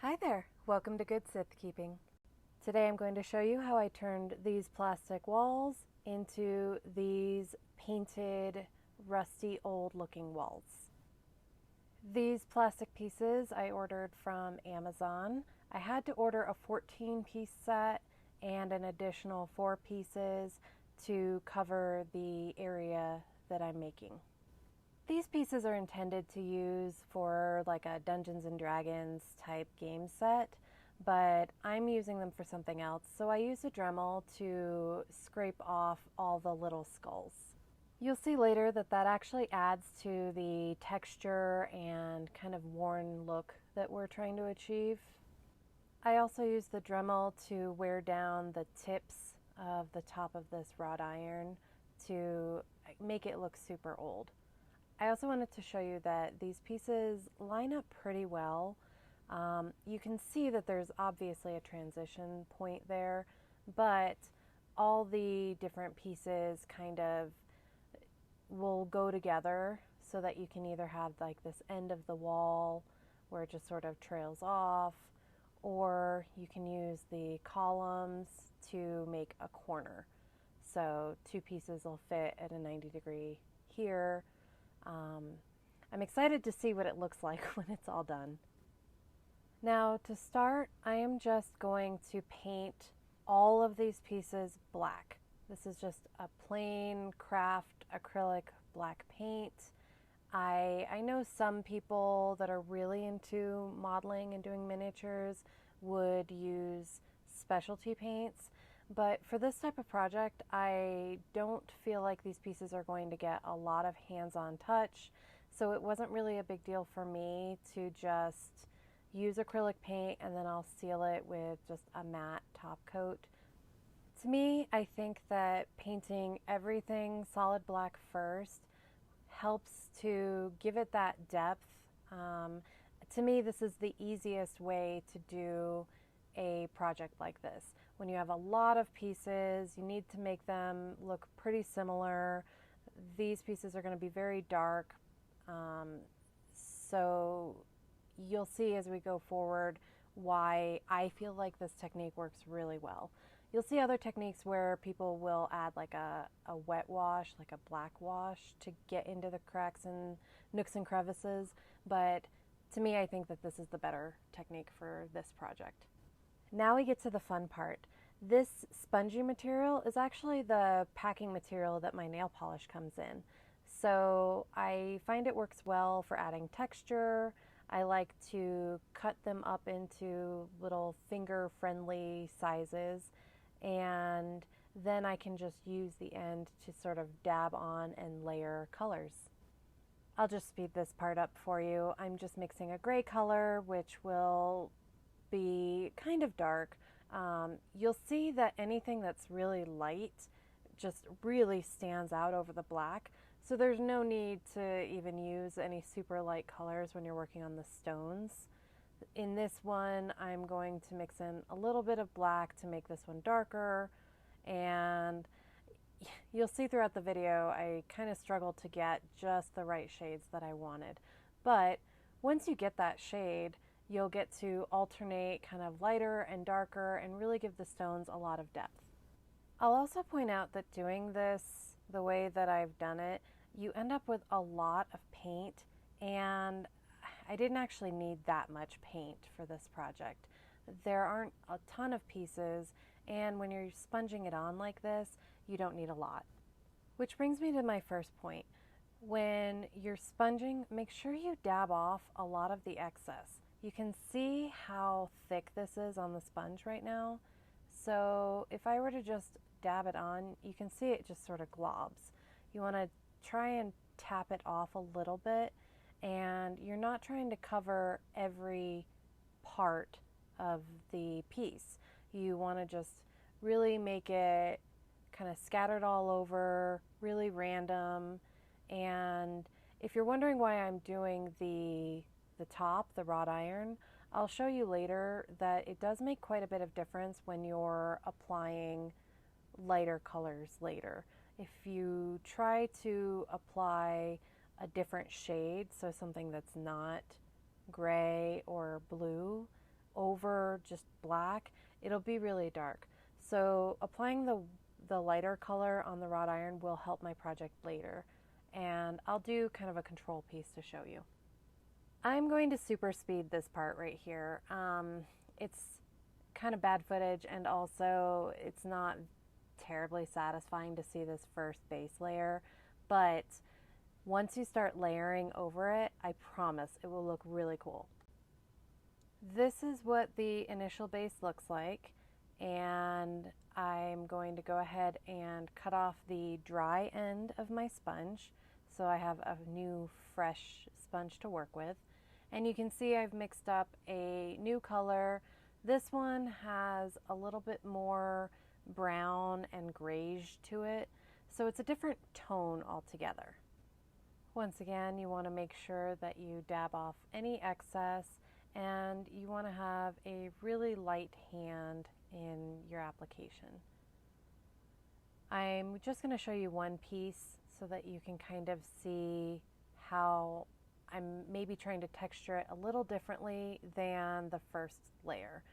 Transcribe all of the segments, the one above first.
Hi there, welcome to Good Sithkeeping. Today I'm going to show you how I turned these plastic walls into these painted, rusty, old looking walls. These plastic pieces I ordered from Amazon. I had to order a 14-piece set and an additional 4 pieces to cover the area that I'm making. These pieces are intended to use for like a Dungeons and Dragons type game set, but I'm using them for something else. So I use a Dremel to scrape off all the little skulls. You'll see later that that actually adds to the texture and kind of worn look that we're trying to achieve. I also use the Dremel to wear down the tips of the top of this wrought iron to make it look super old. I also wanted to show you that these pieces line up pretty well. You can see that there's obviously a transition point there, but all the different pieces kind of will go together so that you can either have like this end of the wall where it just sort of trails off, or you can use the columns to make a corner. So 2 pieces will fit at a 90-degree here. I'm excited to see what it looks like when it's all done. Now to start, I am just going to paint all of these pieces black. This is just a plain craft acrylic black paint. I know some people that are really into modeling and doing miniatures would use specialty paints, but for this type of project, I don't feel like these pieces are going to get a lot of hands-on touch, so it wasn't really a big deal for me to just use acrylic paint and then I'll seal it with just a matte top coat. To me, I think that painting everything solid black first helps to give it that depth. To me, this is the easiest way to do a project like this. When you have a lot of pieces, you need to make them look pretty similar. These pieces are going to be very dark, so you'll see as we go forward why I feel like this technique works really well. You'll see other techniques where people will add like a wet wash, like a black wash, to get into the cracks and nooks and crevices, but to me I think that this is the better technique for this project. Now we get to the fun part. This spongy material is actually the packing material that my nail polish comes in. So I find it works well for adding texture. I like to cut them up into little finger-friendly sizes, and then I can just use the end to sort of dab on and layer colors. I'll just speed this part up for you. I'm just mixing a gray color, which will be kind of dark. You'll see that anything that's really light just really stands out over the black. So there's no need to even use any super light colors when you're working on the stones. In this one, I'm going to mix in a little bit of black to make this one darker, and you'll see throughout the video I kind of struggled to get just the right shades that I wanted. But once you get that shade, you'll get to alternate kind of lighter and darker and really give the stones a lot of depth. I'll also point out that doing this the way that I've done it, you end up with a lot of paint, and I didn't actually need that much paint for this project. There aren't a ton of pieces, and when you're sponging it on like this, you don't need a lot. Which brings me to my first point. When you're sponging, make sure you dab off a lot of the excess. You can see how thick this is on the sponge right now. So if I were to just dab it on, you can see it just sort of globs. You want to try and tap it off a little bit, and you're not trying to cover every part of the piece. You want to just really make it kind of scattered all over, really random. And if you're wondering why I'm doing the top, the wrought iron, I'll show you later that it does make quite a bit of difference when you're applying lighter colors later. If you try to apply a different shade, so something that's not gray or blue, over just black, it'll be really dark. So applying the lighter color on the wrought iron will help my project later. And I'll do kind of a control piece to show you. I'm going to super speed this part right here. It's kind of bad footage, and also it's not terribly satisfying to see this first base layer, but once you start layering over it, I promise it will look really cool. This is what the initial base looks like, and I'm going to go ahead and cut off the dry end of my sponge so I have a new fresh sponge to work with. And you can see I've mixed up a new color. This one has a little bit more brown and grayish to it, so it's a different tone altogether. Once again, you want to make sure that you dab off any excess, and you want to have a really light hand in your application. I'm just going to show you one piece so that you can kind of see how I'm maybe trying to texture it a little differently than the first layer.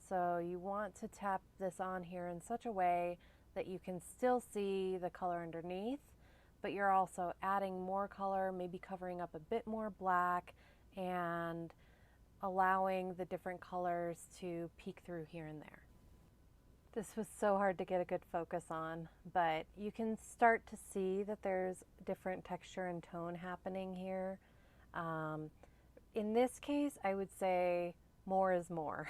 So you want to tap this on here in such a way that you can still see the color underneath, but you're also adding more color, maybe covering up a bit more black and allowing the different colors to peek through here and there. This was so hard to get a good focus on, but you can start to see that there's different texture and tone happening here. In this case, I would say more is more.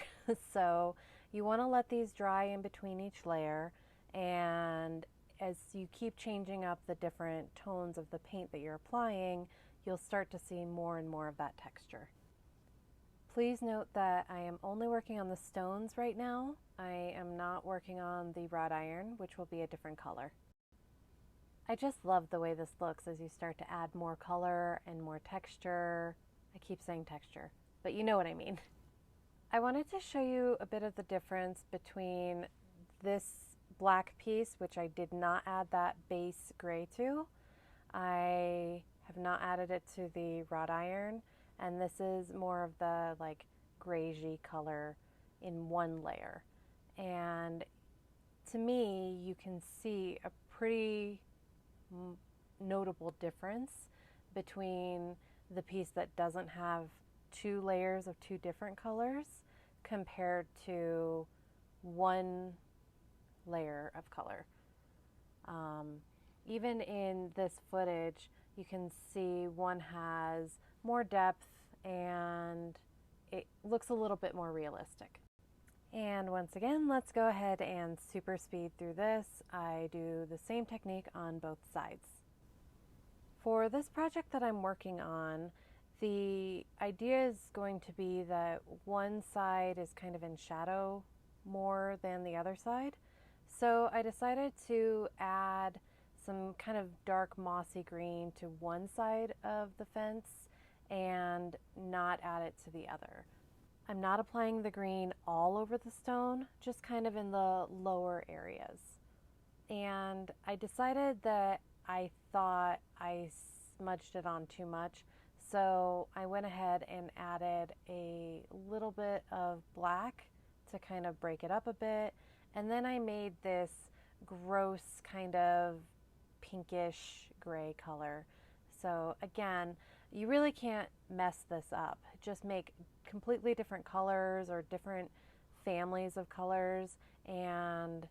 So you want to let these dry in between each layer, and as you keep changing up the different tones of the paint that you're applying, you'll start to see more and more of that texture. Please note that I am only working on the stones right now. I am not working on the wrought iron, which will be a different color. I just love the way this looks as you start to add more color and more texture. I keep saying texture, but you know what I mean. I wanted to show you a bit of the difference between this black piece, which I did not add that base gray to. I have not added it to the wrought iron, and this is more of the like grayish color in one layer. And to me, you can see a pretty notable difference between the piece that doesn't have two layers of two different colors compared to one layer of color. Even in this footage, you can see one has more depth and it looks a little bit more realistic. And once again, let's go ahead and super speed through this. I do the same technique on both sides. For this project that I'm working on, the idea is going to be that one side is kind of in shadow more than the other side. So I decided to add some kind of dark mossy green to one side of the fence and not add it to the other. I'm not applying the green all over the stone, just kind of in the lower areas. And I decided that I thought I smudged it on too much, so I went ahead and added a little bit of black to kind of break it up a bit, and then I made this gross kind of pinkish gray color. So again, you really can't mess this up. Just make completely different colors or different families of colors and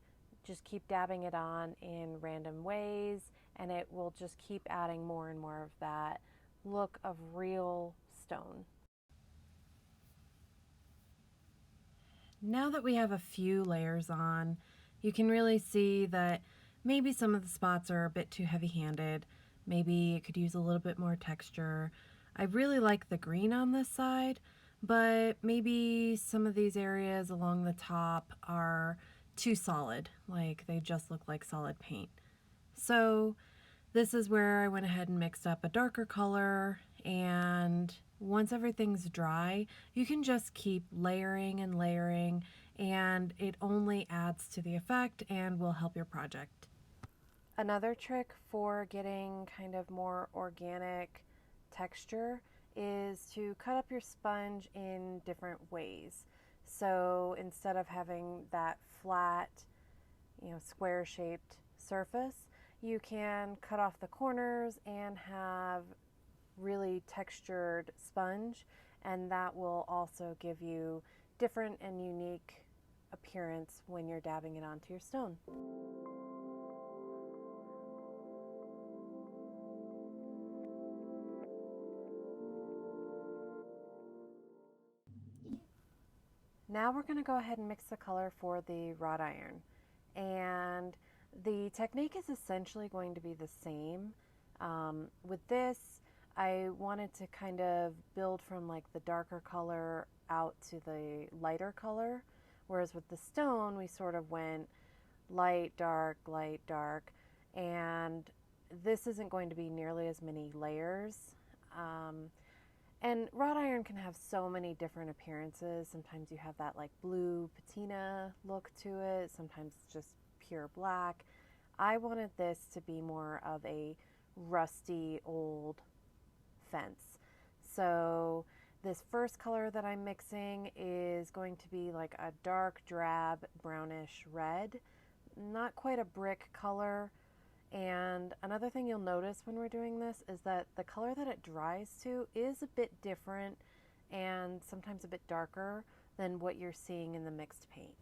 just keep dabbing it on in random ways, and it will just keep adding more and more of that look of real stone. Now that we have a few layers on, you can really see that maybe some of the spots are a bit too heavy-handed. Maybe it could use a little bit more texture. I really like the green on this side, but maybe some of these areas along the top are too solid, like they just look like solid paint. So this is where I went ahead and mixed up a darker color, and once everything's dry, you can just keep layering and layering, and it only adds to the effect and will help your project. Another trick for getting kind of more organic texture is to cut up your sponge in different ways. So instead of having that flat, square shaped surface, you can cut off the corners and have really textured sponge, and that will also give you different and unique appearance when you're dabbing it onto your stone. Now we're going to go ahead and mix the color for the wrought iron. And the technique is essentially going to be the same. With this, I wanted to kind of build from like the darker color out to the lighter color. Whereas with the stone, we sort of went light, dark, and this isn't going to be nearly as many layers. And wrought iron can have so many different appearances. Sometimes you have that like blue patina look to it. Sometimes it's just pure black. I wanted this to be more of a rusty old fence. So this first color that I'm mixing is going to be like a dark drab brownish red, not quite a brick color. And another thing you'll notice when we're doing this is that the color that it dries to is a bit different and sometimes a bit darker than what you're seeing in the mixed paint.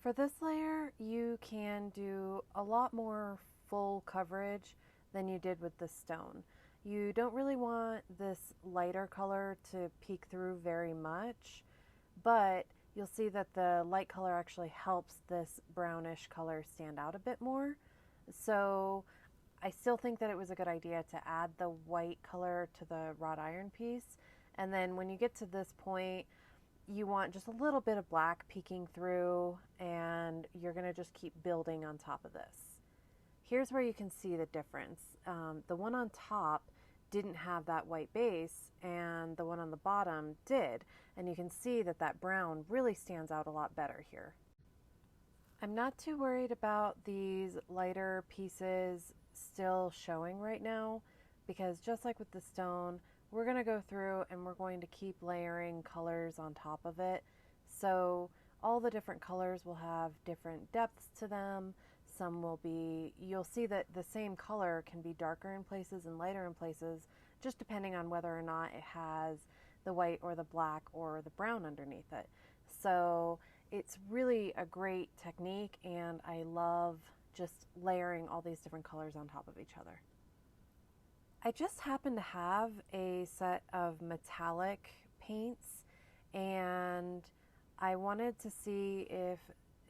For this layer, you can do a lot more full coverage than you did with the stone. You don't really want this lighter color to peek through very much, but you'll see that the light color actually helps this brownish color stand out a bit more. So I still think that it was a good idea to add the white color to the wrought iron piece. And then when you get to this point, you want just a little bit of black peeking through, and you're going to just keep building on top of this. Here's where you can see the difference. The one on top didn't have that white base, and the one on the bottom did. And you can see that that brown really stands out a lot better here. I'm not too worried about these lighter pieces still showing right now, because just like with the stone, we're going to go through and we're going to keep layering colors on top of it. So all the different colors will have different depths to them. Some will be, you'll see that the same color can be darker in places and lighter in places, just depending on whether or not it has the white or the black or the brown underneath it. So it's really a great technique, and I love just layering all these different colors on top of each other. I just happen to have a set of metallic paints, and I wanted to see if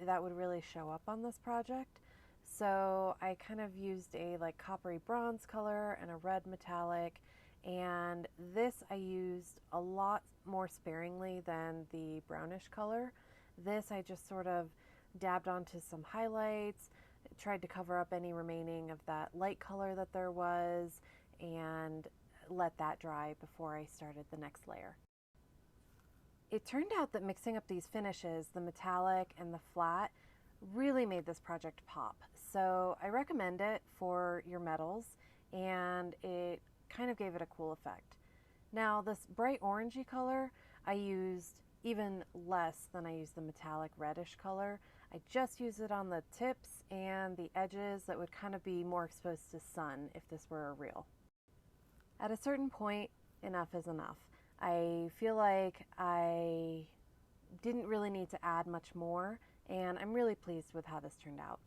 that would really show up on this project. So I kind of used a like coppery bronze color and a red metallic, and this I used a lot more sparingly than the brownish color. This I just sort of dabbed onto some highlights, tried to cover up any remaining of that light color that there was, and let that dry before I started the next layer. It turned out that mixing up these finishes, the metallic and the flat, really made this project pop. So I recommend it for your metals, and it kind of gave it a cool effect. Now this bright orangey color, I used even less than I used the metallic reddish color. I just used it on the tips and the edges that would kind of be more exposed to sun if this were a reel. At a certain point, enough is enough. I feel like I didn't really need to add much more, and I'm really pleased with how this turned out.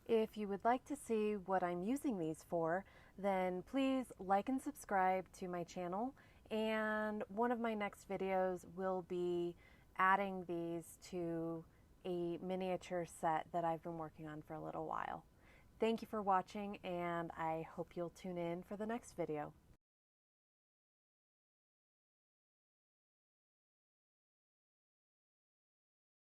If you would like to see what I'm using these for, then please like and subscribe to my channel, and one of my next videos will be adding these to a miniature set that I've been working on for a little while. Thank you for watching, and I hope you'll tune in for the next video.